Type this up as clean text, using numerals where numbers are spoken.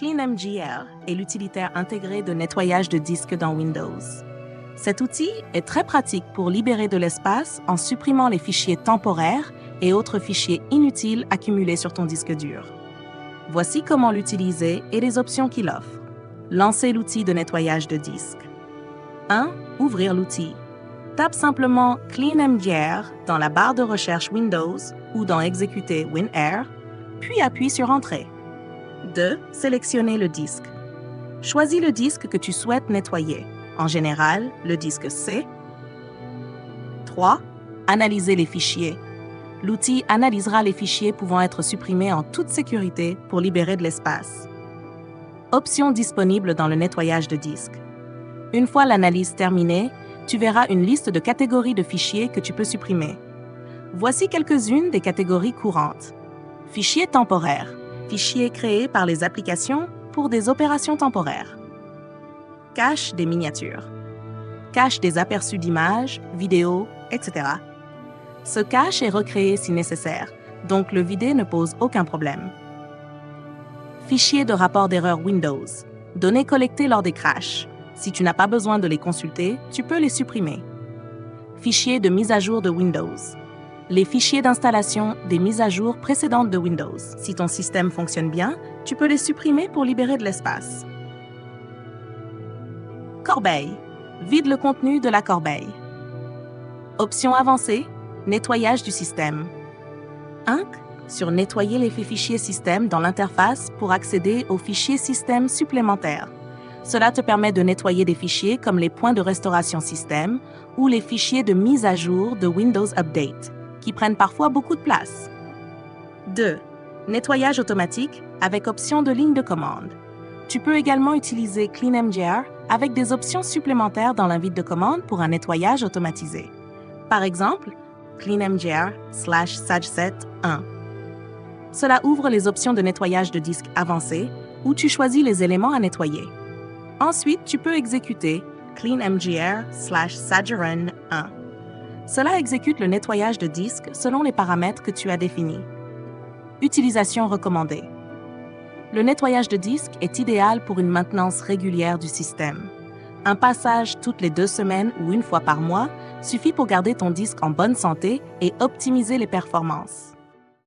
CleanMGR est l'utilitaire intégré de nettoyage de disques dans Windows. Cet outil est très pratique pour libérer de l'espace en supprimant les fichiers temporaires et autres fichiers inutiles accumulés sur ton disque dur. Voici comment l'utiliser et les options qu'il offre. Lancez l'outil de nettoyage de disques. 1. Ouvrir l'outil. Tape simplement CleanMGR dans la barre de recherche Windows ou dans Exécuter WinR, puis appuie sur Entrée. 2. Sélectionnez le disque. Choisis le disque que tu souhaites nettoyer, en général le disque C. 3. Analyser les fichiers. L'outil analysera les fichiers pouvant être supprimés en toute sécurité pour libérer de l'espace. Options disponibles dans le nettoyage de disques. Une fois l'analyse terminée, tu verras une liste de catégories de fichiers que tu peux supprimer. Voici quelques-unes des catégories courantes. Fichiers temporaires. Fichiers créés par les applications pour des opérations temporaires. Cache des miniatures. Cache des aperçus d'images, vidéos, etc. Ce cache est recréé si nécessaire, donc le vider ne pose aucun problème. Fichiers de rapport d'erreur Windows. Données collectées lors des crashs. Si tu n'as pas besoin de les consulter, tu peux les supprimer. Fichiers de mise à jour de Windows. Les fichiers d'installation des mises à jour précédentes de Windows. Si ton système fonctionne bien, tu peux les supprimer pour libérer de l'espace. Corbeille. Vide le contenu de la corbeille. Option avancée, nettoyage du système. 1. Sur nettoyer les fichiers système dans l'interface pour accéder aux fichiers système supplémentaires. Cela te permet de nettoyer des fichiers comme les points de restauration système ou les fichiers de mise à jour de Windows Update, qui prennent parfois beaucoup de place. 2. Nettoyage automatique avec option de ligne de commande. Tu peux également utiliser CleanMGR avec des options supplémentaires dans l'invite de commande pour un nettoyage automatisé. Par exemple, CleanMGR/Sajset1. Cela ouvre les options de nettoyage de disques avancées où tu choisis les éléments à nettoyer. Ensuite, tu peux exécuter CleanMGR/Sagerun1. Cela exécute le nettoyage de disques selon les paramètres que tu as définis. Utilisation recommandée. Le nettoyage de disques est idéal pour une maintenance régulière du système. Un passage toutes les 2 semaines ou une fois par mois suffit pour garder ton disque en bonne santé et optimiser les performances.